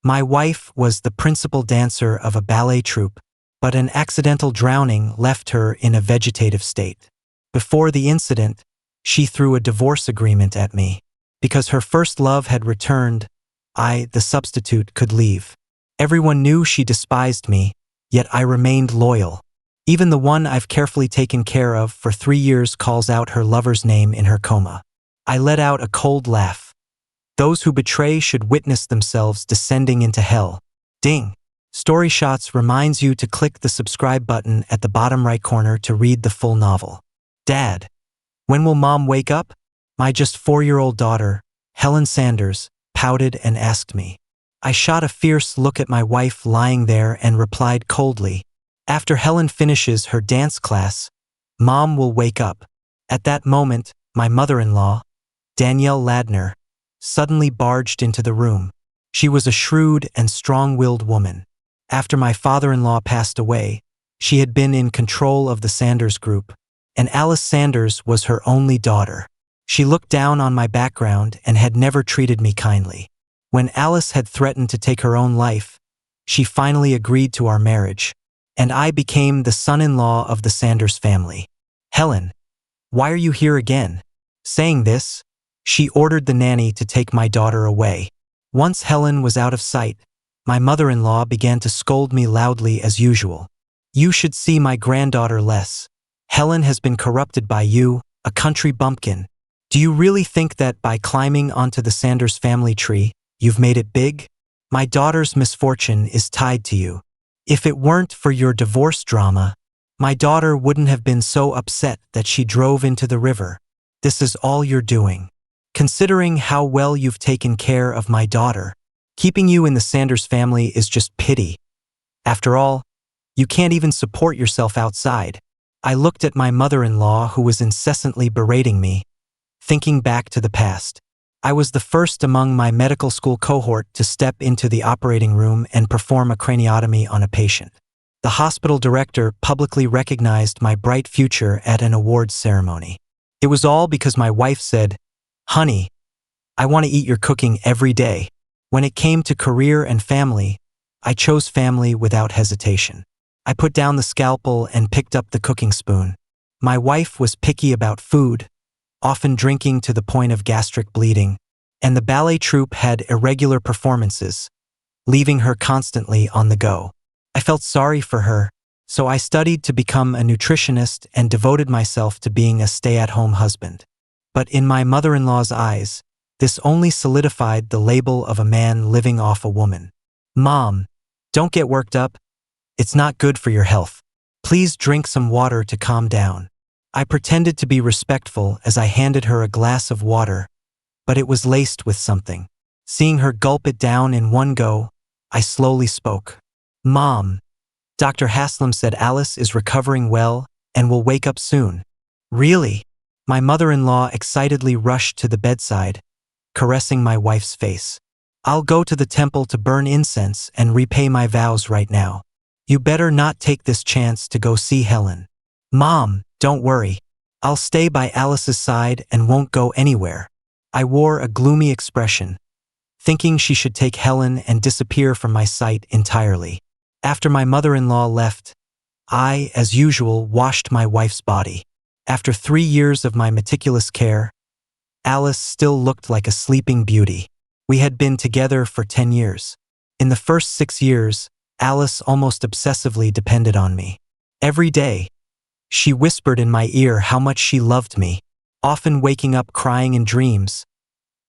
My wife was the principal dancer of a ballet troupe, but an accidental drowning left her in a vegetative state. Before the incident, she threw a divorce agreement at me. Because her first love had returned, I, the substitute, could leave. Everyone knew she despised me, yet I remained loyal. Even the one I've carefully taken care of for 3 years calls out her lover's name in her coma. I let out a cold laugh. Those who betray should witness themselves descending into hell. Ding! Story Shots reminds you to click the subscribe button at the bottom right corner to read the full novel. Dad, when will Mom wake up? My just 4-year-old daughter, Helen Sanders, pouted and asked me. I shot a fierce look at my wife lying there and replied coldly, after Helen finishes her dance class, Mom will wake up. At that moment, my mother-in-law, Danielle Ladner, suddenly barged into the room. She was a shrewd and strong-willed woman. After my father-in-law passed away, she had been in control of the Sanders group, and Alice Sanders was her only daughter. She looked down on my background and had never treated me kindly. When Alice had threatened to take her own life, she finally agreed to our marriage, and I became the son-in-law of the Sanders family. Helen, why are you here again? Saying this, she ordered the nanny to take my daughter away. Once Helen was out of sight, my mother-in-law began to scold me loudly as usual. You should see my granddaughter less. Helen has been corrupted by you, a country bumpkin. Do you really think that by climbing onto the Sanders family tree, you've made it big? My daughter's misfortune is tied to you. If it weren't for your divorce drama, my daughter wouldn't have been so upset that she drove into the river. This is all you're doing. Considering how well you've taken care of my daughter, keeping you in the Sanders family is just pity. After all, you can't even support yourself outside. I looked at my mother-in-law who was incessantly berating me, thinking back to the past. I was the first among my medical school cohort to step into the operating room and perform a craniotomy on a patient. The hospital director publicly recognized my bright future at an awards ceremony. It was all because my wife said, "Honey, I want to eat your cooking every day." When it came to career and family, I chose family without hesitation. I put down the scalpel and picked up the cooking spoon. My wife was picky about food, often drinking to the point of gastric bleeding, and the ballet troupe had irregular performances, leaving her constantly on the go. I felt sorry for her, so I studied to become a nutritionist and devoted myself to being a stay-at-home husband. But in my mother-in-law's eyes, this only solidified the label of a man living off a woman. Mom, don't get worked up. It's not good for your health. Please drink some water to calm down. I pretended to be respectful as I handed her a glass of water, but it was laced with something. Seeing her gulp it down in one go, I slowly spoke. Mom, Dr. Haslam said Alice is recovering well and will wake up soon. Really? My mother-in-law excitedly rushed to the bedside, caressing my wife's face. I'll go to the temple to burn incense and repay my vows right now. You better not take this chance to go see Helen. Mom, don't worry. I'll stay by Alice's side and won't go anywhere. I wore a gloomy expression, thinking she should take Helen and disappear from my sight entirely. After my mother-in-law left, I, as usual, washed my wife's body. After 3 years of my meticulous care, Alice still looked like a sleeping beauty. We had been together for 10 years. In the first 6 years, Alice almost obsessively depended on me. Every day, she whispered in my ear how much she loved me, often waking up crying in dreams,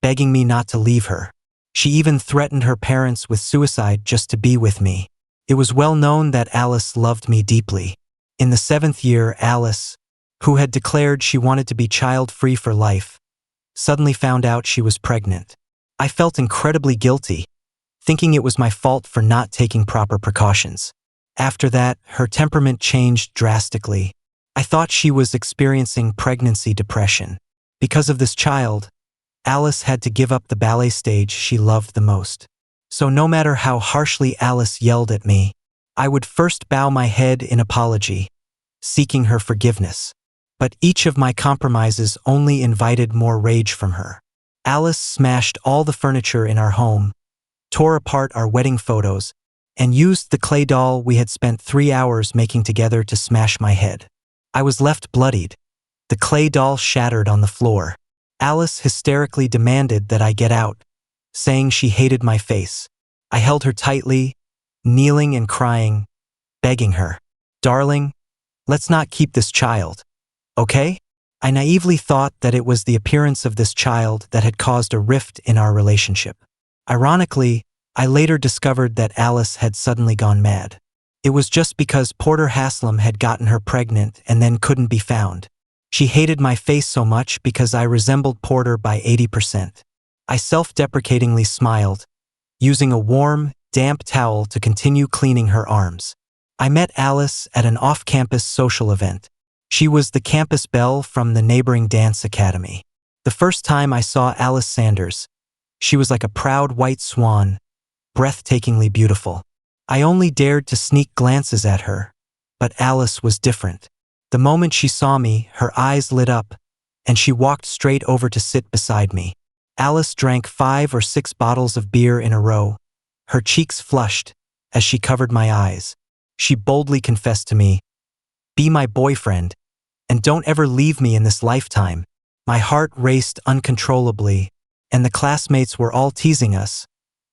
begging me not to leave her. She even threatened her parents with suicide just to be with me. It was well known that Alice loved me deeply. In the 7th year, Alice, who had declared she wanted to be child-free for life, suddenly found out she was pregnant. I felt incredibly guilty, thinking it was my fault for not taking proper precautions. After that, her temperament changed drastically. I thought she was experiencing pregnancy depression. Because of this child, Alice had to give up the ballet stage she loved the most. So no matter how harshly Alice yelled at me, I would first bow my head in apology, seeking her forgiveness. But each of my compromises only invited more rage from her. Alice smashed all the furniture in our home, tore apart our wedding photos, and used the clay doll we had spent 3 hours making together to smash my head. I was left bloodied. The clay doll shattered on the floor. Alice hysterically demanded that I get out, saying she hated my face. I held her tightly, kneeling and crying, begging her, "Darling, let's not keep this child, okay?" I naively thought that it was the appearance of this child that had caused a rift in our relationship. Ironically, I later discovered that Alice had suddenly gone mad. It was just because Porter Haslam had gotten her pregnant and then couldn't be found. She hated my face so much because I resembled Porter by 80%. I self-deprecatingly smiled, using a warm, damp towel to continue cleaning her arms. I met Alice at an off-campus social event. She was the campus belle from the neighboring dance academy. The first time I saw Alice Sanders, she was like a proud white swan, breathtakingly beautiful. I only dared to sneak glances at her, but Alice was different. The moment she saw me, her eyes lit up, and she walked straight over to sit beside me. Alice drank 5 or 6 bottles of beer in a row. Her cheeks flushed as she covered my eyes. She boldly confessed to me, "Be my boyfriend, and don't ever leave me in this lifetime." My heart raced uncontrollably, and the classmates were all teasing us,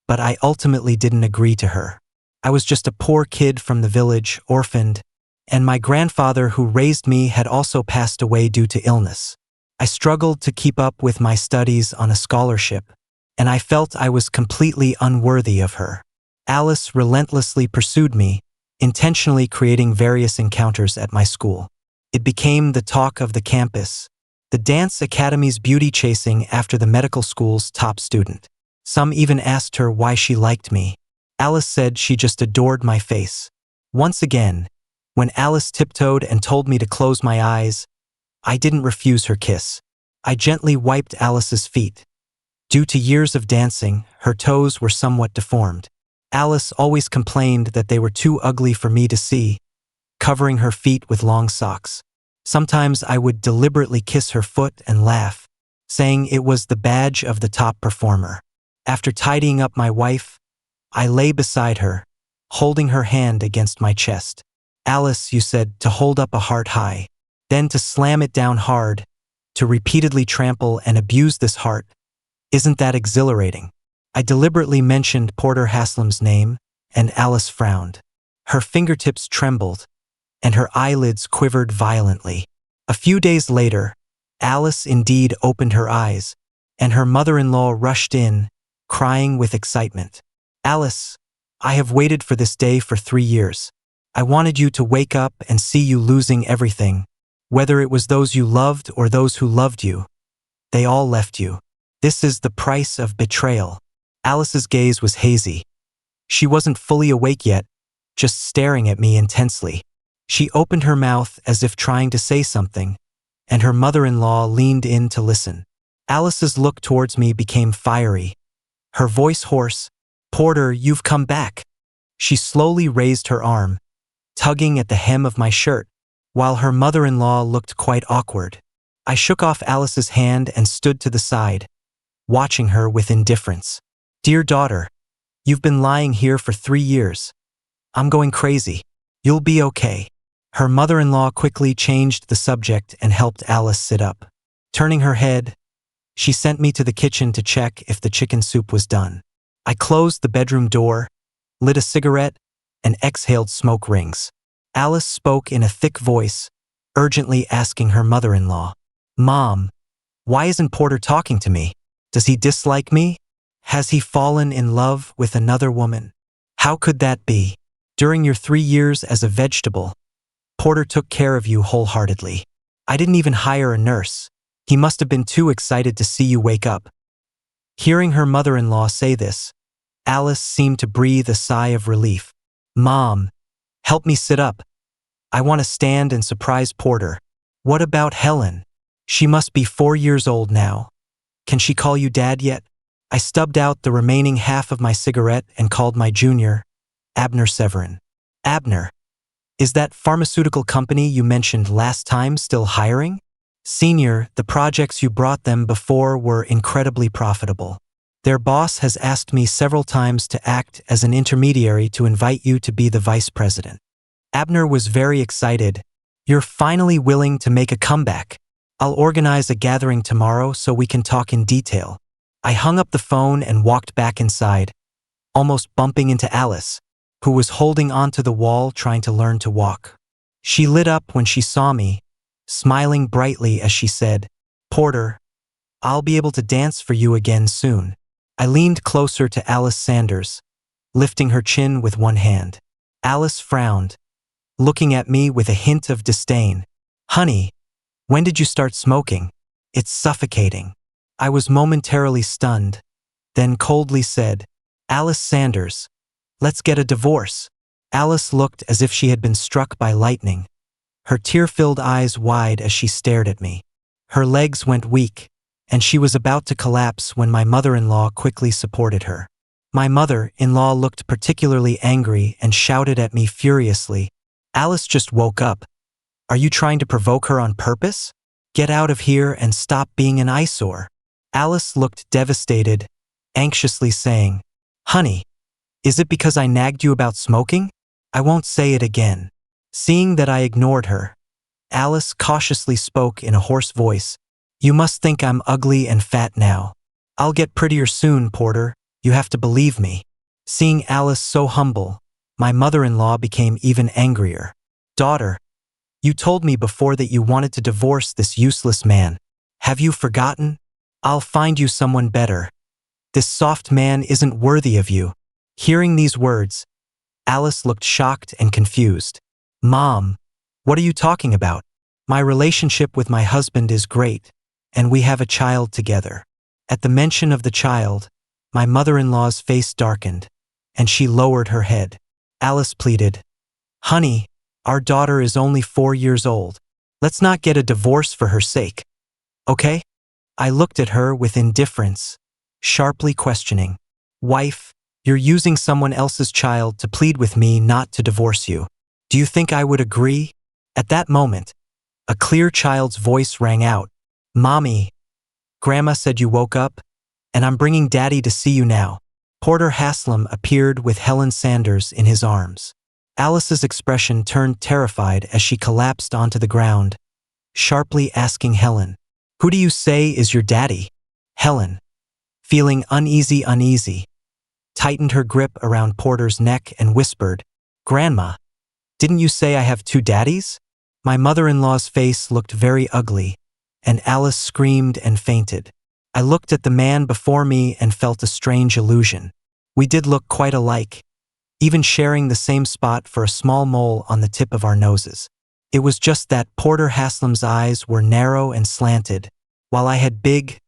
but I ultimately didn't agree to her. I was just a poor kid from the village, orphaned, and my grandfather who raised me had also passed away due to illness. I struggled to keep up with my studies on a scholarship, and I felt I was completely unworthy of her. Alice relentlessly pursued me, intentionally creating various encounters at my school. It became the talk of the campus, the dance academy's beauty chasing after the medical school's top student. Some even asked her why she liked me. Alice said she just adored my face. Once again, when Alice tiptoed and told me to close my eyes, I didn't refuse her kiss. I gently wiped Alice's feet. Due to years of dancing, her toes were somewhat deformed. Alice always complained that they were too ugly for me to see, covering her feet with long socks. Sometimes I would deliberately kiss her foot and laugh, saying it was the badge of the top performer. After tidying up my wife, I lay beside her, holding her hand against my chest. "Alice, you said to hold up a heart high, then to slam it down hard, to repeatedly trample and abuse this heart. Isn't that exhilarating?" I deliberately mentioned Porter Haslam's name, and Alice frowned. Her fingertips trembled, and her eyelids quivered violently. A few days later, Alice indeed opened her eyes, and her mother-in-law rushed in, crying with excitement. "Alice, I have waited for this day for 3 years. I wanted you to wake up and see you losing everything, whether it was those you loved or those who loved you. They all left you. This is the price of betrayal." Alice's gaze was hazy. She wasn't fully awake yet, just staring at me intensely. She opened her mouth as if trying to say something, and her mother-in-law leaned in to listen. Alice's look towards me became fiery, her voice hoarse. "Porter, you've come back." She slowly raised her arm, tugging at the hem of my shirt, while her mother-in-law looked quite awkward. I shook off Alice's hand and stood to the side, watching her with indifference. "Dear daughter, you've been lying here for 3 years. I'm going crazy. You'll be okay." Her mother-in-law quickly changed the subject and helped Alice sit up. Turning her head, she sent me to the kitchen to check if the chicken soup was done. I closed the bedroom door, lit a cigarette, and exhaled smoke rings. Alice spoke in a thick voice, urgently asking her mother-in-law, "Mom, why isn't Porter talking to me? Does he dislike me? Has he fallen in love with another woman? How could that be? During your 3 years as a vegetable, Porter took care of you wholeheartedly. I didn't even hire a nurse. He must have been too excited to see you wake up." Hearing her mother-in-law say this, Alice seemed to breathe a sigh of relief. "Mom, help me sit up. I want to stand and surprise Porter." "What about Helen? She must be 4 years old now. Can she call you Dad yet?" I stubbed out the remaining half of my cigarette and called my junior, Abner Severin. "Abner, is that pharmaceutical company you mentioned last time still hiring?" "Senior, the projects you brought them before were incredibly profitable. Their boss has asked me several times to act as an intermediary to invite you to be the vice president. Abner was very excited. You're finally willing to make a comeback. I'll organize a gathering tomorrow so we can talk in detail. I hung up the phone and walked back inside, almost bumping into Alice, who was holding onto the wall trying to learn to walk. She lit up when she saw me, smiling brightly as she said, "Porter, I'll be able to dance for you again soon." I leaned closer to Alice Sanders, lifting her chin with one hand. Alice frowned, looking at me with a hint of disdain. "Honey, when did you start smoking? It's suffocating." I was momentarily stunned, then coldly said, "Alice Sanders, let's get a divorce." Alice looked as if she had been struck by lightning, her tear-filled eyes wide as she stared at me. Her legs went weak, and she was about to collapse when my mother-in-law quickly supported her. My mother-in-law looked particularly angry and shouted at me furiously, "Alice just woke up. Are you trying to provoke her on purpose? Get out of here and stop being an eyesore." Alice looked devastated, anxiously saying, "Honey, is it because I nagged you about smoking? I won't say it again." Seeing that I ignored her, Alice cautiously spoke in a hoarse voice, "You must think I'm ugly and fat now. I'll get prettier soon, Porter. You have to believe me." Seeing Alice so humble, my mother-in-law became even angrier. "Daughter, you told me before that you wanted to divorce this useless man. Have you forgotten? I'll find you someone better. This soft man isn't worthy of you." Hearing these words, Alice looked shocked and confused. "Mom, what are you talking about? My relationship with my husband is great, and we have a child together." At the mention of the child, my mother-in-law's face darkened, and she lowered her head. Alice pleaded, "Honey, our daughter is only 4 years old. Let's not get a divorce for her sake. Okay?" I looked at her with indifference, sharply questioning, "Wife, you're using someone else's child to plead with me not to divorce you. Do you think I would agree?" At that moment, a clear child's voice rang out, "Mommy, Grandma said you woke up, and I'm bringing Daddy to see you now." Porter Haslam appeared with Helen Sanders in his arms. Alice's expression turned terrified as she collapsed onto the ground, sharply asking Helen, "Who do you say is your daddy?" Helen, feeling uneasy, tightened her grip around Porter's neck and whispered, "Grandma, didn't you say I have 2 daddies?" My mother-in-law's face looked very ugly, and Alice screamed and fainted. I looked at the man before me and felt a strange illusion. We did look quite alike, even sharing the same spot for a small mole on the tip of our noses. It was just that Porter Haslam's eyes were narrow and slanted, while I had big,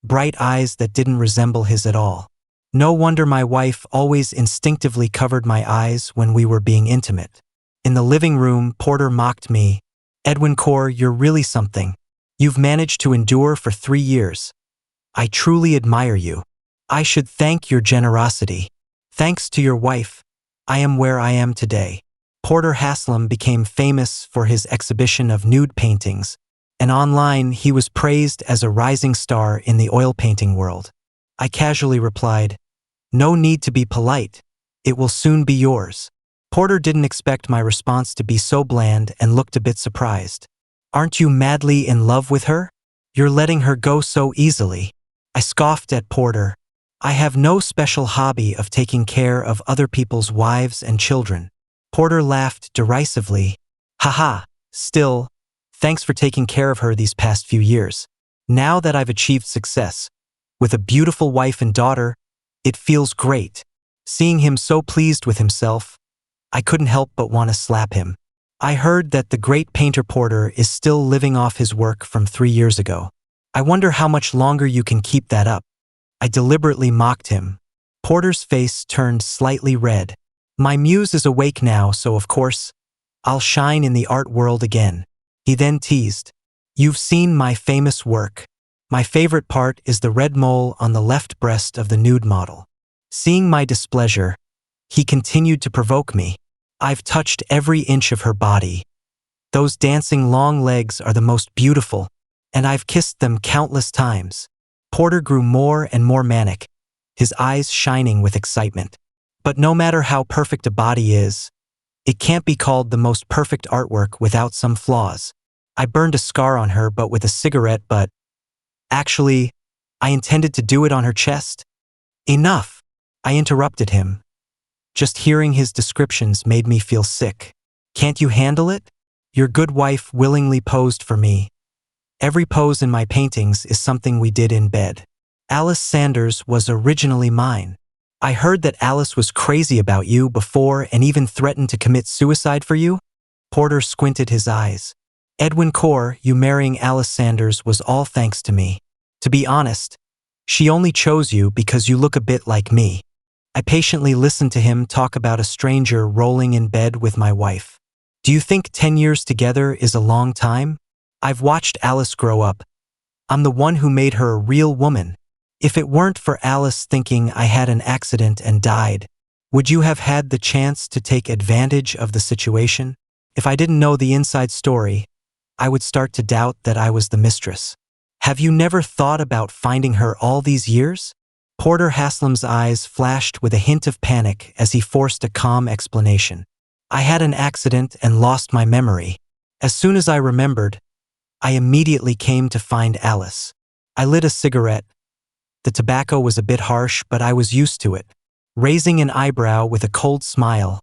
bright eyes that didn't resemble his at all. No wonder my wife always instinctively covered my eyes when we were being intimate. In the living room, Porter mocked me, "Edwin Core, you're really something. You've managed to endure for 3 years. I truly admire you. I should thank your generosity. Thanks to your wife, I am where I am today." Porter Haslam became famous for his exhibition of nude paintings, and online he was praised as a rising star in the oil painting world. I casually replied, "No need to be polite. It will soon be yours." Porter didn't expect my response to be so bland and looked a bit surprised. "Aren't you madly in love with her? You're letting her go so easily." I scoffed at Porter. "I have no special hobby of taking care of other people's wives and children." Porter laughed derisively. "Haha, still, thanks for taking care of her these past few years. Now that I've achieved success, with a beautiful wife and daughter, it feels great." Seeing him so pleased with himself, I couldn't help but want to slap him. "I heard that the great painter Porter is still living off his work from 3 years ago. I wonder how much longer you can keep that up." I deliberately mocked him. Porter's face turned slightly red. "My muse is awake now, so of course, I'll shine in the art world again." He then teased, "You've seen my famous work. My favorite part is the red mole on the left breast of the nude model." Seeing my displeasure, he continued to provoke me. "I've touched every inch of her body. Those dancing long legs are the most beautiful, and I've kissed them countless times." Porter grew more and more manic, his eyes shining with excitement. But no matter how perfect a body is, it can't be called the most perfect artwork without some flaws. I burned a scar on her but with a cigarette, but actually, I intended to do it on her chest. Enough! I interrupted him. Just hearing his descriptions made me feel sick. Can't you handle it? Your good wife willingly posed for me. Every pose in my paintings is something we did in bed. Alice Sanders was originally mine. I heard that Alice was crazy about you before and even threatened to commit suicide for you? Porter squinted his eyes. Edwin Core, you marrying Alice Sanders was all thanks to me. To be honest, she only chose you because you look a bit like me. I patiently listened to him talk about a stranger rolling in bed with my wife. Do you think 10 years together is a long time? I've watched Alice grow up. I'm the one who made her a real woman. If it weren't for Alice thinking I had an accident and died, would you have had the chance to take advantage of the situation? If I didn't know the inside story, I would start to doubt that I was the mistress. Have you never thought about finding her all these years? Porter Haslam's eyes flashed with a hint of panic as he forced a calm explanation. I had an accident and lost my memory. As soon as I remembered, I immediately came to find Alice. I lit a cigarette. The tobacco was a bit harsh, but I was used to it. Raising an eyebrow with a cold smile,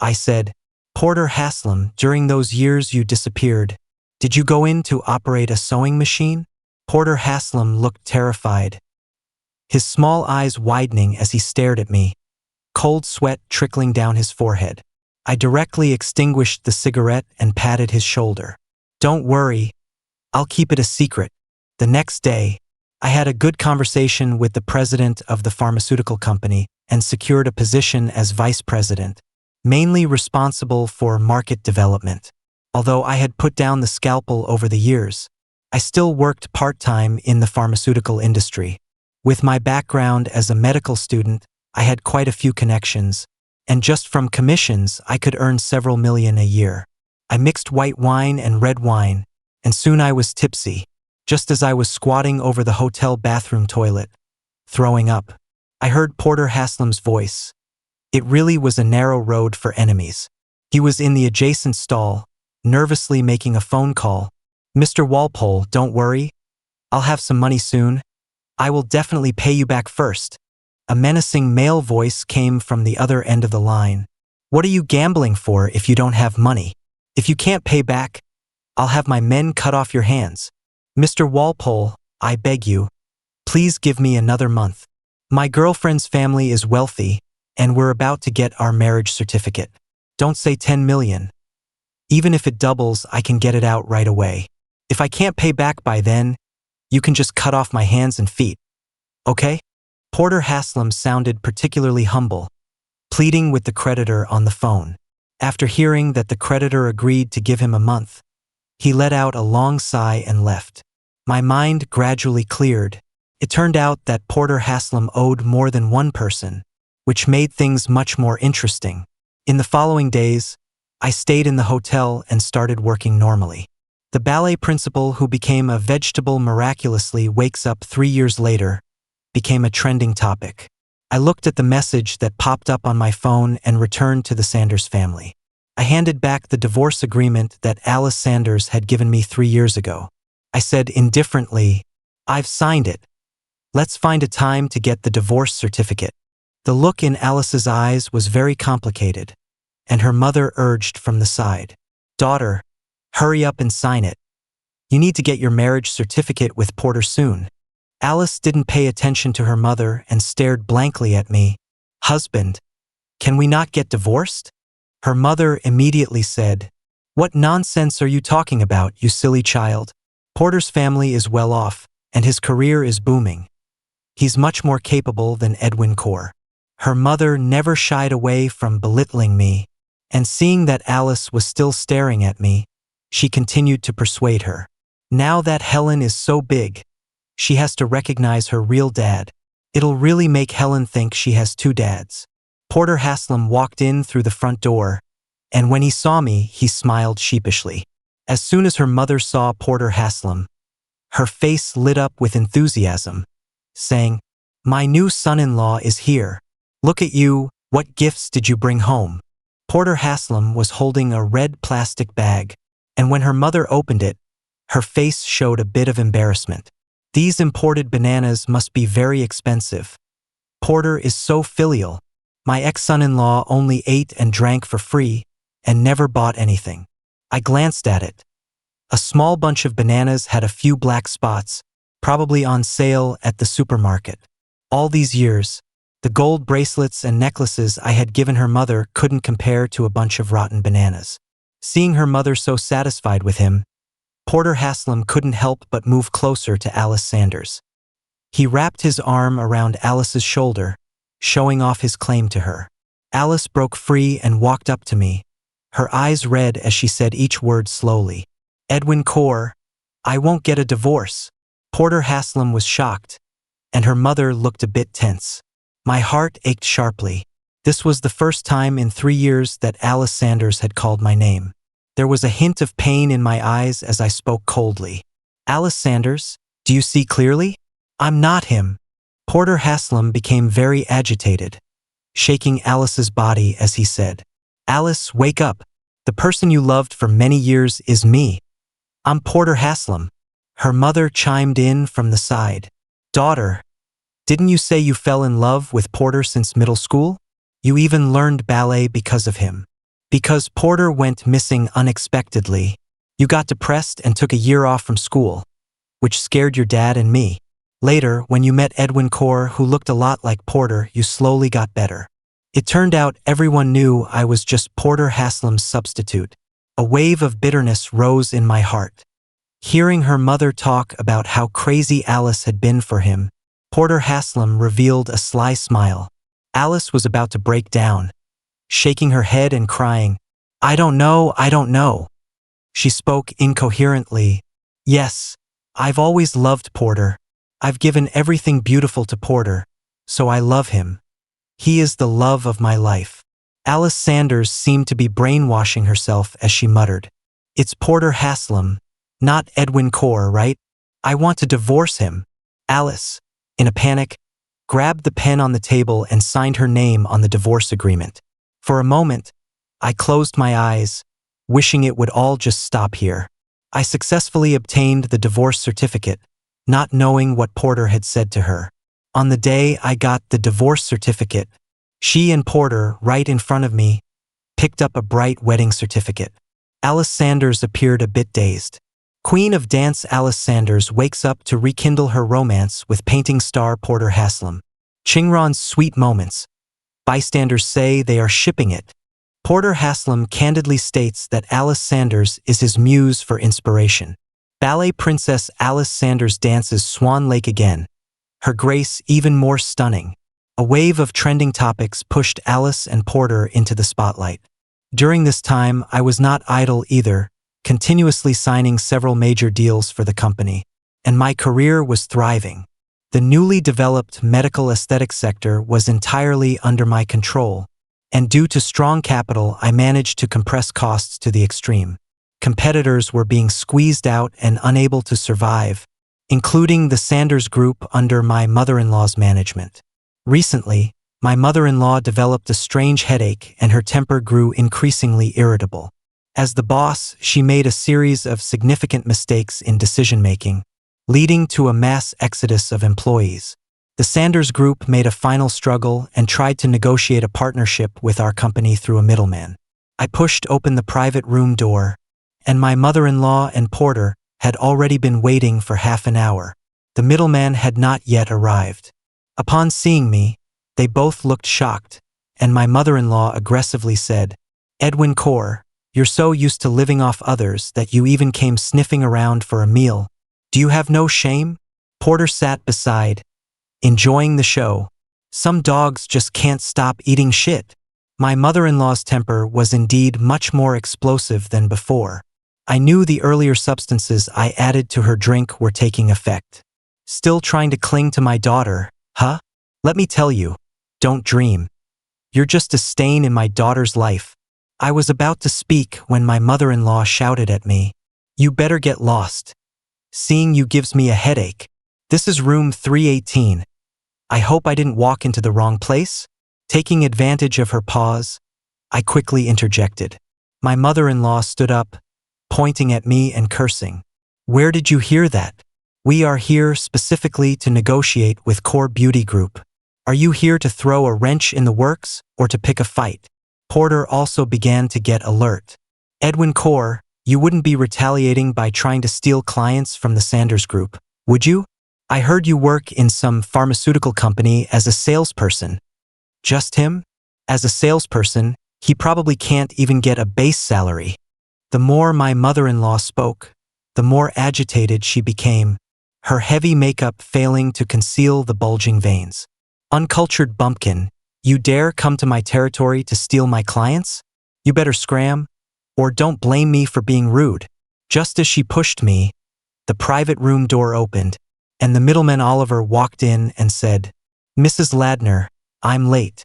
I said, Porter Haslam, during those years you disappeared, did you go in to operate a sewing machine? Porter Haslam looked terrified, his small eyes widening as he stared at me, cold sweat trickling down his forehead. I directly extinguished the cigarette and patted his shoulder. Don't worry, I'll keep it a secret. The next day, I had a good conversation with the president of the pharmaceutical company and secured a position as vice president, mainly responsible for market development. Although I had put down the scalpel over the years, I still worked part-time in the pharmaceutical industry. With my background as a medical student, I had quite a few connections, and just from commissions, I could earn several million a year. I mixed white wine and red wine, and soon I was tipsy, just as I was squatting over the hotel bathroom toilet, throwing up. I heard Porter Haslam's voice. It really was a narrow road for enemies. He was in the adjacent stall, nervously making a phone call. Mr. Walpole, don't worry. I'll have some money soon. I will definitely pay you back first. A menacing male voice came from the other end of the line. What are you gambling for if you don't have money? If you can't pay back, I'll have my men cut off your hands. Mr. Walpole, I beg you, please give me another month. My girlfriend's family is wealthy, and we're about to get our marriage certificate. Don't say 10 million. Even if it doubles, I can get it out right away. If I can't pay back by then, you can just cut off my hands and feet. Okay? Porter Haslam sounded particularly humble, pleading with the creditor on the phone. After hearing that the creditor agreed to give him a month, he let out a long sigh and left. My mind gradually cleared. It turned out that Porter Haslam owed more than one person, which made things much more interesting. In the following days, I stayed in the hotel and started working normally. The ballet principal who became a vegetable miraculously wakes up 3 years later became a trending topic. I looked at the message that popped up on my phone and returned to the Sanders family. I handed back the divorce agreement that Alice Sanders had given me 3 years ago. I said indifferently, I've signed it. Let's find a time to get the divorce certificate. The look in Alice's eyes was very complicated, and her mother urged from the side, Daughter, hurry up and sign it. You need to get your marriage certificate with Porter soon. Alice didn't pay attention to her mother and stared blankly at me. Husband, can we not get divorced? Her mother immediately said, What nonsense are you talking about, you silly child? Porter's family is well off, and his career is booming. He's much more capable than Edwin Core. Her mother never shied away from belittling me, and seeing that Alice was still staring at me, she continued to persuade her. Now that Helen is so big, she has to recognize her real dad. It'll really make Helen think she has 2 dads. Porter Haslam walked in through the front door, and when he saw me, he smiled sheepishly. As soon as her mother saw Porter Haslam, her face lit up with enthusiasm, saying, My new son-in-law is here. Look at you, what gifts did you bring home? Porter Haslam was holding a red plastic bag, and when her mother opened it, her face showed a bit of embarrassment. These imported bananas must be very expensive. Porter is so filial. My ex-son-in-law only ate and drank for free and never bought anything. I glanced at it. A small bunch of bananas had a few black spots, probably on sale at the supermarket. All these years, the gold bracelets and necklaces I had given her mother couldn't compare to a bunch of rotten bananas. Seeing her mother so satisfied with him, Porter Haslam couldn't help but move closer to Alice Sanders. He wrapped his arm around Alice's shoulder, showing off his claim to her. Alice broke free and walked up to me, her eyes red as she said each word slowly. Edwin Kaur, I won't get a divorce. Porter Haslam was shocked, and her mother looked a bit tense. My heart ached sharply. This was the first time in 3 years that Alice Sanders had called my name. There was a hint of pain in my eyes as I spoke coldly. Alice Sanders, do you see clearly? I'm not him. Porter Haslam became very agitated, shaking Alice's body as he said, Alice, wake up. The person you loved for many years is me. I'm Porter Haslam. Her mother chimed in from the side. Daughter, didn't you say you fell in love with Porter since middle school? You even learned ballet because of him. Because Porter went missing unexpectedly, you got depressed and took a year off from school, which scared your dad and me. Later, when you met Edwin Kaur, who looked a lot like Porter, you slowly got better. It turned out everyone knew I was just Porter Haslam's substitute. A wave of bitterness rose in my heart. Hearing her mother talk about how crazy Alice had been for him, Porter Haslam revealed a sly smile. Alice was about to break down, shaking her head and crying, I don't know. She spoke incoherently. Yes, I've always loved Porter. I've given everything beautiful to Porter, so I love him. He is the love of my life. Alice Sanders seemed to be brainwashing herself as she muttered, It's Porter Haslam, not Edwin Kaur, right? I want to divorce him. Alice, in a panic, grabbed the pen on the table and signed her name on the divorce agreement. For a moment, I closed my eyes, wishing it would all just stop here. I successfully obtained the divorce certificate, not knowing what Porter had said to her. On the day I got the divorce certificate, she and Porter, right in front of me, picked up a bright wedding certificate. Alice Sanders appeared a bit dazed. Queen of Dance Alice Sanders wakes up to rekindle her romance with painting star Porter Haslam. Chingron's sweet moments. Bystanders say they are shipping it. Porter Haslam candidly states that Alice Sanders is his muse for inspiration. Ballet princess Alice Sanders dances Swan Lake again, her grace even more stunning. A wave of trending topics pushed Alice and Porter into the spotlight. During this time, I was not idle either, continuously signing several major deals for the company, and my career was thriving. The newly developed medical aesthetics sector was entirely under my control, and due to strong capital, I managed to compress costs to the extreme. Competitors were being squeezed out and unable to survive, including the Sanders Group under my mother-in-law's management. Recently, my mother-in-law developed a strange headache and her temper grew increasingly irritable. As the boss, she made a series of significant mistakes in decision-making, leading to a mass exodus of employees. The Sanders Group made a final struggle and tried to negotiate a partnership with our company through a middleman. I pushed open the private room door, and my mother-in-law and Porter had already been waiting for half an hour. The middleman had not yet arrived. Upon seeing me, they both looked shocked, and my mother-in-law aggressively said, Edwin Kaur, you're so used to living off others that you even came sniffing around for a meal. Do you have no shame? Porter sat beside, enjoying the show. Some dogs just can't stop eating shit. My mother-in-law's temper was indeed much more explosive than before. I knew the earlier substances I added to her drink were taking effect. Still trying to cling to my daughter, huh? Let me tell you, don't dream. You're just a stain in my daughter's life. I was about to speak when my mother-in-law shouted at me, You better get lost. Seeing you gives me a headache. This is room 318. I hope I didn't walk into the wrong place? Taking advantage of her pause, I quickly interjected. My mother-in-law stood up, pointing at me and cursing. Where did you hear that? We are here specifically to negotiate with Core Beauty Group. Are you here to throw a wrench in the works or to pick a fight? Porter also began to get alert. Edwin Core, you wouldn't be retaliating by trying to steal clients from the Sanders Group, would you? I heard you work in some pharmaceutical company as a salesperson. Just him? As a salesperson, he probably can't even get a base salary. The more my mother-in-law spoke, the more agitated she became, her heavy makeup failing to conceal the bulging veins. Uncultured bumpkin, you dare come to my territory to steal my clients? You better scram, or don't blame me for being rude. Just as she pushed me, the private room door opened, and the middleman Oliver walked in and said, Mrs. Ladner, I'm late.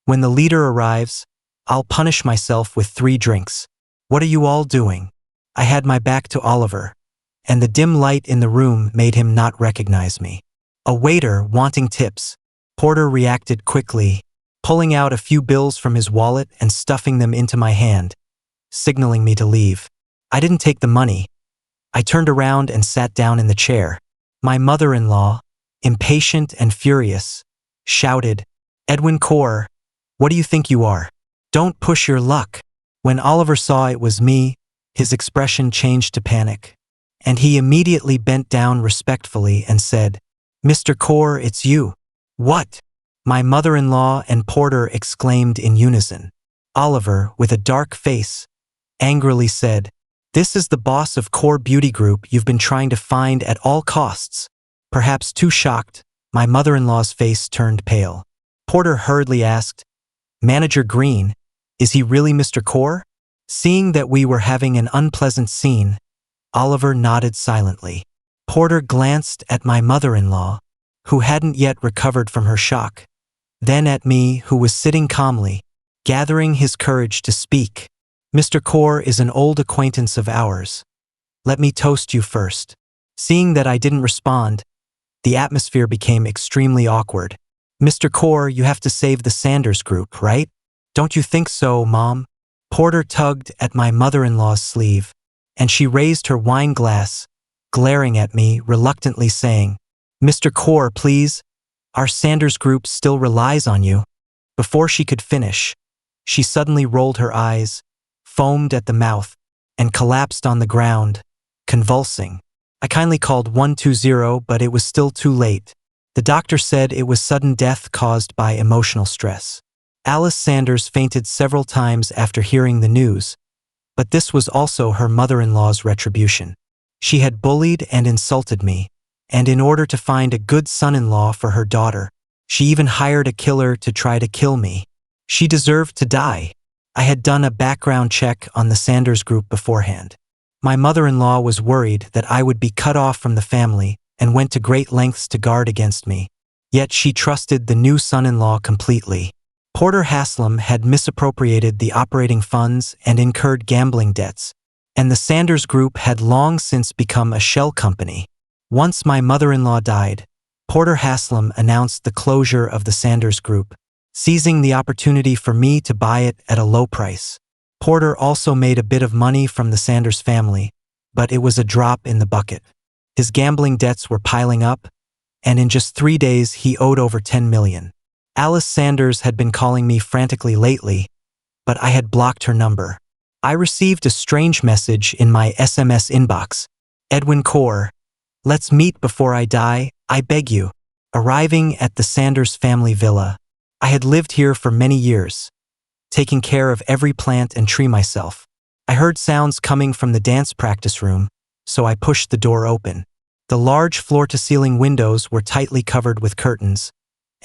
When the leader arrives, I'll punish myself with 3 drinks. What are you all doing? I had my back to Oliver, and the dim light in the room made him not recognize me. A waiter wanting tips. Porter reacted quickly, pulling out a few bills from his wallet and stuffing them into my hand, signaling me to leave. I didn't take the money. I turned around and sat down in the chair. My mother-in-law, impatient and furious, shouted, Edwin Core, what do you think you are? Don't push your luck. When Oliver saw it was me, his expression changed to panic, and he immediately bent down respectfully and said, Mr. Core, it's you. What? My mother-in-law and Porter exclaimed in unison. Oliver, with a dark face, angrily said, This is the boss of Core Beauty Group you've been trying to find at all costs. Perhaps too shocked, my mother-in-law's face turned pale. Porter hurriedly asked, Manager Green, is he really Mr. Core? Seeing that we were having an unpleasant scene, Oliver nodded silently. Porter glanced at my mother-in-law, who hadn't yet recovered from her shock, then at me, who was sitting calmly, gathering his courage to speak. Mr. Core is an old acquaintance of ours. Let me toast you first. Seeing that I didn't respond, the atmosphere became extremely awkward. Mr. Core, you have to save the Sanders Group, right? Don't you think so, Mom? Porter tugged at my mother-in-law's sleeve, and she raised her wine glass, glaring at me, reluctantly saying, Mr. Core, please, our Sanders Group still relies on you. Before she could finish, she suddenly rolled her eyes, foamed at the mouth, and collapsed on the ground, convulsing. I kindly called 120, but it was still too late. The doctor said it was sudden death caused by emotional stress. Alice Sanders fainted several times after hearing the news, but this was also her mother-in-law's retribution. She had bullied and insulted me, and in order to find a good son-in-law for her daughter, she even hired a killer to try to kill me. She deserved to die. I had done a background check on the Sanders Group beforehand. My mother-in-law was worried that I would be cut off from the family and went to great lengths to guard against me. Yet she trusted the new son-in-law completely. Porter Haslam had misappropriated the operating funds and incurred gambling debts, and the Sanders Group had long since become a shell company. Once my mother-in-law died, Porter Haslam announced the closure of the Sanders Group, seizing the opportunity for me to buy it at a low price. Porter also made a bit of money from the Sanders family, but it was a drop in the bucket. His gambling debts were piling up, and in just 3 days he owed over $10 million. Alice Sanders had been calling me frantically lately, but I had blocked her number. I received a strange message in my SMS inbox. Edwin Core, let's meet before I die, I beg you. Arriving at the Sanders family villa, I had lived here for many years, taking care of every plant and tree myself. I heard sounds coming from the dance practice room, so I pushed the door open. The large floor-to-ceiling windows were tightly covered with curtains,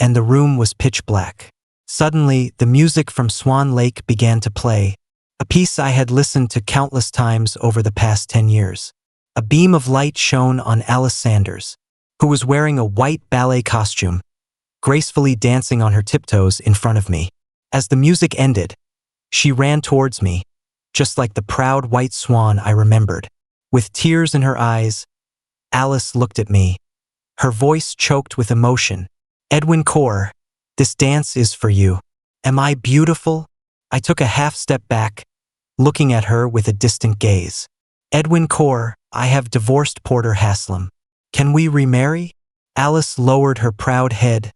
and the room was pitch black. Suddenly, the music from Swan Lake began to play, a piece I had listened to countless times over the past 10 years. A beam of light shone on Alice Sanders, who was wearing a white ballet costume, gracefully dancing on her tiptoes in front of me. As the music ended, she ran towards me, just like the proud white swan I remembered. With tears in her eyes, Alice looked at me, her voice choked with emotion. Edwin Core, this dance is for you. Am I beautiful? I took a half step back, looking at her with a distant gaze. Edwin Core, I have divorced Porter Haslam. Can we remarry? Alice lowered her proud head,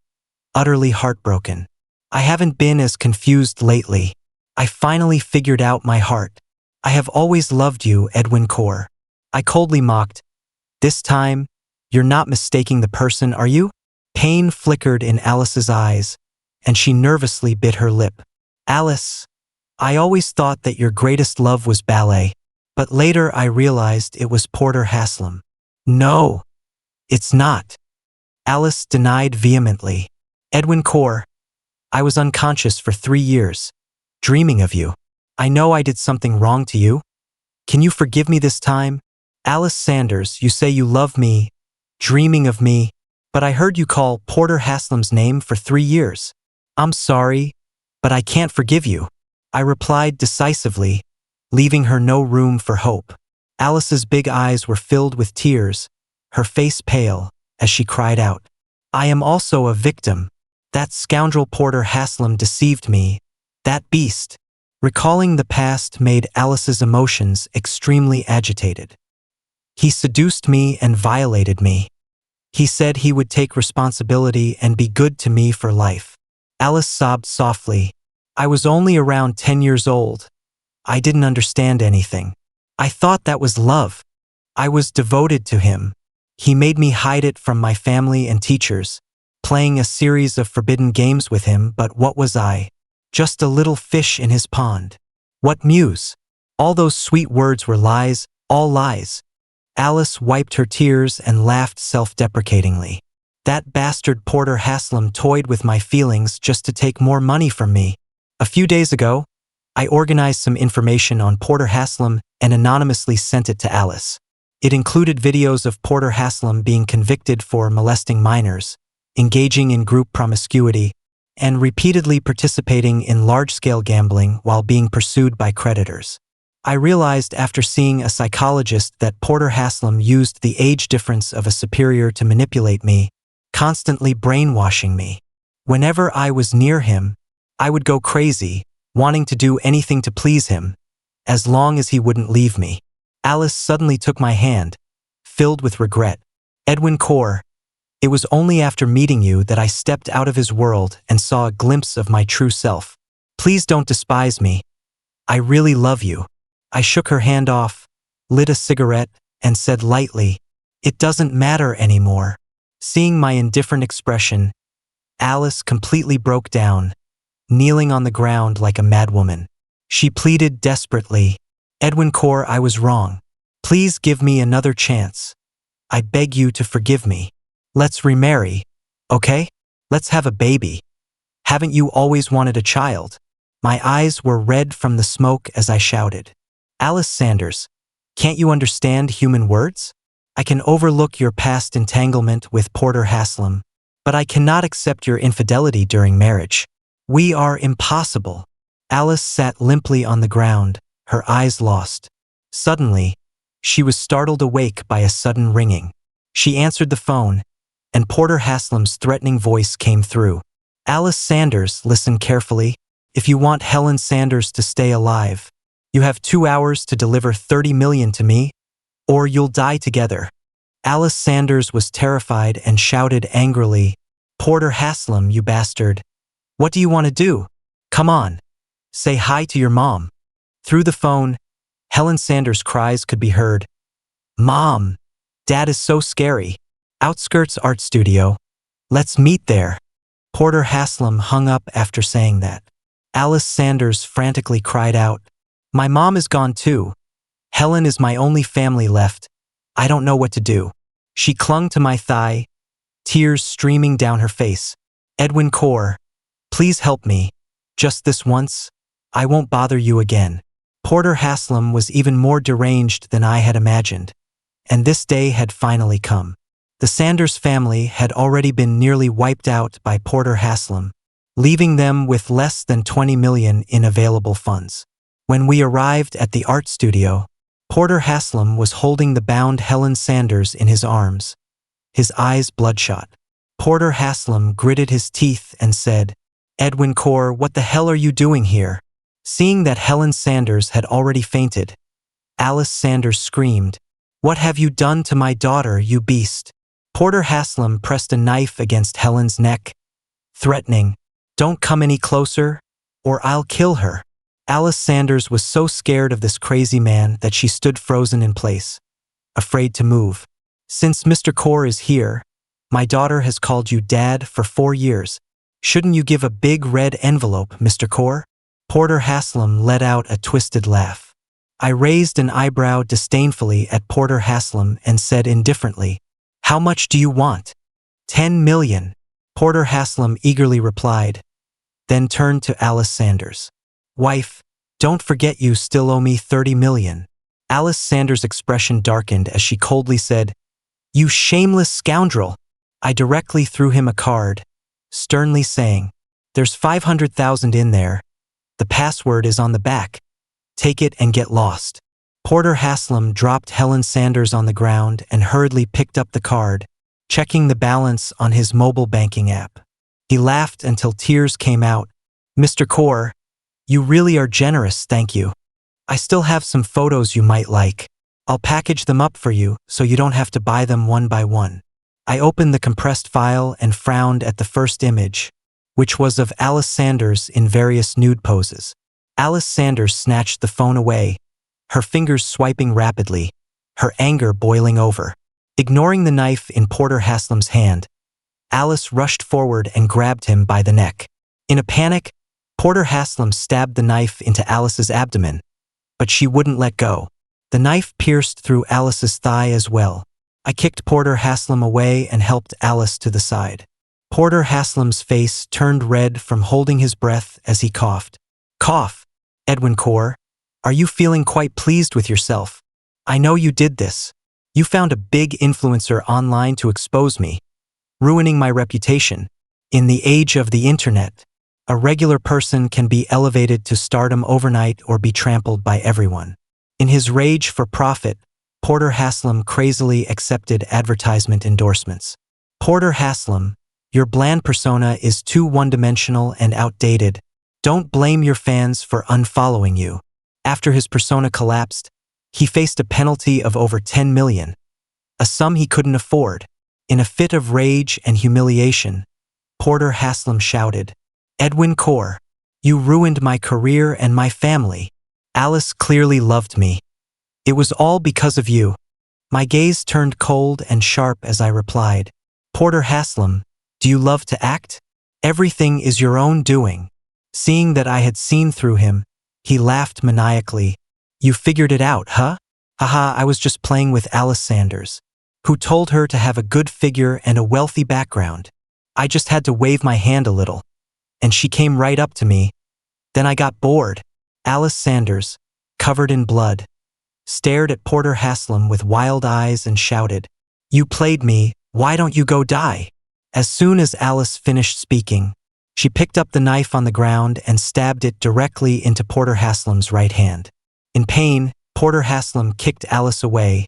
utterly heartbroken. I haven't been as confused lately. I finally figured out my heart. I have always loved you, Edwin Core. I coldly mocked. This time, you're not mistaking the person, are you? Pain flickered in Alice's eyes, and she nervously bit her lip. Alice, I always thought that your greatest love was ballet, but later I realized it was Porter Haslam. No, it's not. Alice denied vehemently. Edwin Core, I was unconscious for 3 years, dreaming of you. I know I did something wrong to you. Can you forgive me this time? Alice Sanders, you say you love me, dreaming of me, but I heard you call Porter Haslam's name for 3 years. I'm sorry, but I can't forgive you. I replied decisively, leaving her no room for hope. Alice's big eyes were filled with tears, her face pale, as she cried out. I am also a victim. That scoundrel Porter Haslam deceived me, that beast. Recalling the past made Alice's emotions extremely agitated. He seduced me and violated me. He said he would take responsibility and be good to me for life. Alice sobbed softly. I was only around 10 years old. I didn't understand anything. I thought that was love. I was devoted to him. He made me hide it from my family and teachers, playing a series of forbidden games with him, but what was I? Just a little fish in his pond. What muse? All those sweet words were lies, all lies. Alice wiped her tears and laughed self-deprecatingly. That bastard Porter Haslam toyed with my feelings just to take more money from me. A few days ago, I organized some information on Porter Haslam and anonymously sent it to Alice. It included videos of Porter Haslam being convicted for molesting minors, engaging in group promiscuity, and repeatedly participating in large-scale gambling while being pursued by creditors. I realized after seeing a psychologist that Porter Haslam used the age difference of a superior to manipulate me, constantly brainwashing me. Whenever I was near him, I would go crazy, wanting to do anything to please him, as long as he wouldn't leave me. Alice suddenly took my hand, filled with regret. Edwin Core, it was only after meeting you that I stepped out of his world and saw a glimpse of my true self. Please don't despise me. I really love you. I shook her hand off, lit a cigarette, and said lightly, it doesn't matter anymore. Seeing my indifferent expression, Alice completely broke down, kneeling on the ground like a madwoman. She pleaded desperately, Edwin Core, I was wrong. Please give me another chance. I beg you to forgive me. Let's remarry, okay? Let's have a baby. Haven't you always wanted a child? My eyes were red from the smoke as I shouted. Alice Sanders, can't you understand human words? I can overlook your past entanglement with Porter Haslam, but I cannot accept your infidelity during marriage. We are impossible. Alice sat limply on the ground, her eyes lost. Suddenly, she was startled awake by a sudden ringing. She answered the phone, and Porter Haslam's threatening voice came through. Alice Sanders, listen carefully. If you want Helen Sanders to stay alive, you have 2 hours to deliver 30 million to me, or you'll die together. Alice Sanders was terrified and shouted angrily, Porter Haslam, you bastard. What do you want to do? Come on. Say hi to your mom. Through the phone, Helen Sanders' cries could be heard. Mom, Dad is so scary. Outskirts art studio. Let's meet there. Porter Haslam hung up after saying that. Alice Sanders frantically cried out, my mom is gone too. Helen is my only family left. I don't know what to do. She clung to my thigh, tears streaming down her face. Edwin Core, please help me. Just this once. I won't bother you again. Porter Haslam was even more deranged than I had imagined, and this day had finally come. The Sanders family had already been nearly wiped out by Porter Haslam, leaving them with less than 20 million in available funds. When we arrived at the art studio, Porter Haslam was holding the bound Helen Sanders in his arms, his eyes bloodshot. Porter Haslam gritted his teeth and said, "Edwin Core, what the hell are you doing here?" Seeing that Helen Sanders had already fainted, Alice Sanders screamed, "What have you done to my daughter, you beast?" Porter Haslam pressed a knife against Helen's neck, threatening, "Don't come any closer, or I'll kill her." Alice Sanders was so scared of this crazy man that she stood frozen in place, afraid to move. "Since Mr. Core is here, my daughter has called you Dad for 4 years. Shouldn't you give a big red envelope, Mr. Core?" Porter Haslam let out a twisted laugh. I raised an eyebrow disdainfully at Porter Haslam and said indifferently, "How much do you want?" 10 million, Porter Haslam eagerly replied, then turned to Alice Sanders. "Wife, don't forget you still owe me 30 million. Alice Sanders' expression darkened as she coldly said, "You shameless scoundrel." I directly threw him a card, sternly saying, "There's 500,000 in there. The password is on the back. Take it and get lost." Porter Haslam dropped Helen Sanders on the ground and hurriedly picked up the card, checking the balance on his mobile banking app. He laughed until tears came out. "Mr. Core, you really are generous, thank you. I still have some photos you might like. I'll package them up for you so you don't have to buy them one by one." I opened the compressed file and frowned at the first image, which was of Alice Sanders in various nude poses. Alice Sanders snatched the phone away, her fingers swiping rapidly, her anger boiling over. Ignoring the knife in Porter Haslam's hand, Alice rushed forward and grabbed him by the neck. In a panic, Porter Haslam stabbed the knife into Alice's abdomen, but she wouldn't let go. The knife pierced through Alice's thigh as well. I kicked Porter Haslam away and helped Alice to the side. Porter Haslam's face turned red from holding his breath as he coughed. "Cough, Edwin Core, are you feeling quite pleased with yourself? I know you did this. You found a big influencer online to expose me, ruining my reputation. In the age of the internet, a regular person can be elevated to stardom overnight or be trampled by everyone." In his rage for profit, Porter Haslam crazily accepted advertisement endorsements. "Porter Haslam, your bland persona is too one-dimensional and outdated. Don't blame your fans for unfollowing you." After his persona collapsed, he faced a penalty of over 10 million, a sum he couldn't afford. In a fit of rage and humiliation, Porter Haslam shouted, "Edwin Core, you ruined my career and my family. Alice clearly loved me. It was all because of you." My gaze turned cold and sharp as I replied, "Porter Haslam, do you love to act? Everything is your own doing." Seeing that I had seen through him, he laughed maniacally. "You figured it out, huh? Haha, I was just playing with Alice Sanders, who told her to have a good figure and a wealthy background. I just had to wave my hand a little, and she came right up to me. Then I got bored." Alice Sanders, covered in blood, stared at Porter Haslam with wild eyes and shouted, "You played me, why don't you go die?" As soon as Alice finished speaking, she picked up the knife on the ground and stabbed it directly into Porter Haslam's right hand. In pain, Porter Haslam kicked Alice away,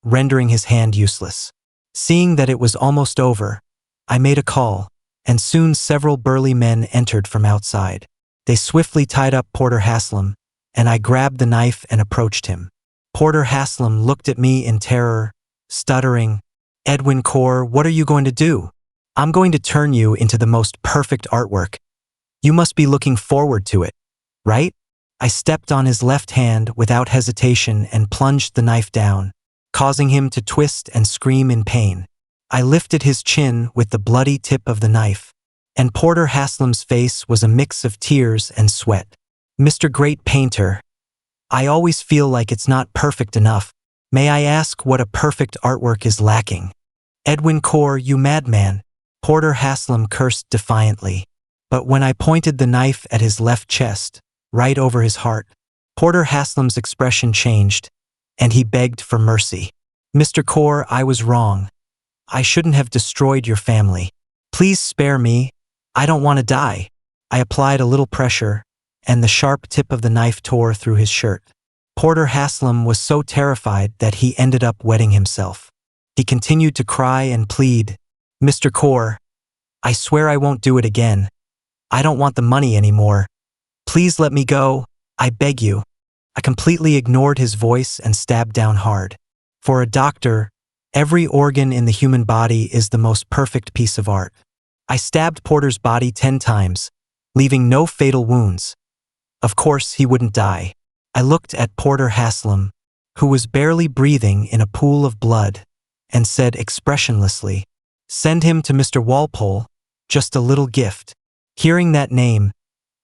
rendering his hand useless. Seeing that it was almost over, I made a call, and soon several burly men entered from outside. They swiftly tied up Porter Haslam, and I grabbed the knife and approached him. Porter Haslam looked at me in terror, stuttering, "Edwin Core, what are you going to do?" "I'm going to turn you into the most perfect artwork. You must be looking forward to it, right?" I stepped on his left hand without hesitation and plunged the knife down, causing him to twist and scream in pain. I lifted his chin with the bloody tip of the knife, and Porter Haslam's face was a mix of tears and sweat. "Mr. Great Painter, I always feel like it's not perfect enough. May I ask what a perfect artwork is lacking?" "Edwin Core, you madman," Porter Haslam cursed defiantly. But when I pointed the knife at his left chest, right over his heart, Porter Haslam's expression changed, and he begged for mercy. "Mr. Core, I was wrong. I shouldn't have destroyed your family. Please spare me. I don't want to die." I applied a little pressure, and the sharp tip of the knife tore through his shirt. Porter Haslam was so terrified that he ended up wetting himself. He continued to cry and plead, "Mr. Core, I swear I won't do it again. I don't want the money anymore. Please let me go. I beg you." I completely ignored his voice and stabbed down hard. For a doctor, every organ in the human body is the most perfect piece of art. I stabbed Porter's body 10 times, leaving no fatal wounds. Of course, he wouldn't die. I looked at Porter Haslam, who was barely breathing in a pool of blood, and said expressionlessly, "Send him to Mr. Walpole, just a little gift." Hearing that name,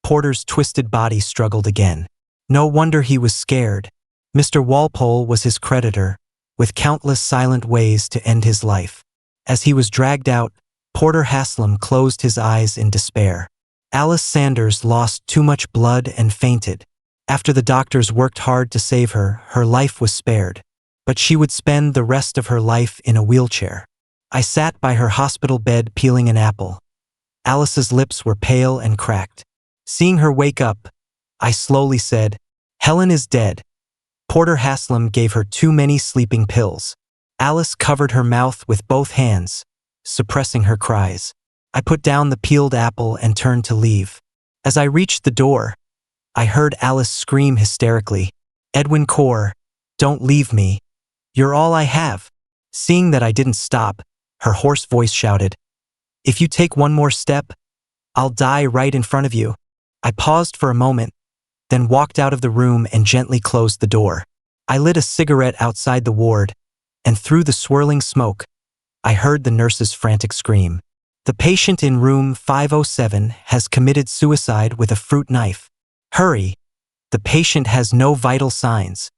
Porter's twisted body struggled again. No wonder he was scared. Mr. Walpole was his creditor, with countless silent ways to end his life. As he was dragged out, Porter Haslam closed his eyes in despair. Alice Sanders lost too much blood and fainted. After the doctors worked hard to save her, her life was spared. But she would spend the rest of her life in a wheelchair. I sat by her hospital bed peeling an apple. Alice's lips were pale and cracked. Seeing her wake up, I slowly said, "Helen is dead." Porter Haslam gave her too many sleeping pills. Alice covered her mouth with both hands, suppressing her cries. I put down the peeled apple and turned to leave. As I reached the door, I heard Alice scream hysterically, "Edwin Core, don't leave me. You're all I have." Seeing that I didn't stop, her hoarse voice shouted, "If you take one more step, I'll die right in front of you." I paused for a moment, then walked out of the room and gently closed the door. I lit a cigarette outside the ward, and through the swirling smoke, I heard the nurse's frantic scream. "The patient in room 507 has committed suicide with a fruit knife. Hurry! The patient has no vital signs."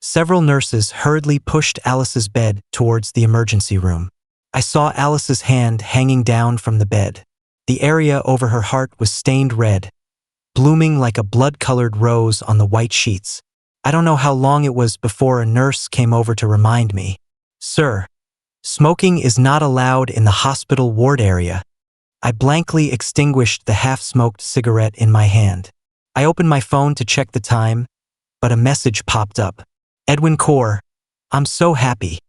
Several nurses hurriedly pushed Alice's bed towards the emergency room. I saw Alice's hand hanging down from the bed. The area over her heart was stained red, blooming like a blood-colored rose on the white sheets. I don't know how long it was before a nurse came over to remind me, "Sir, smoking is not allowed in the hospital ward area." I blankly extinguished the half-smoked cigarette in my hand. I opened my phone to check the time, but a message popped up. "Edwin Core, I'm so happy.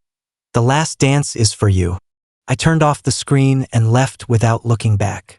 The last dance is for you." I turned off the screen and left without looking back.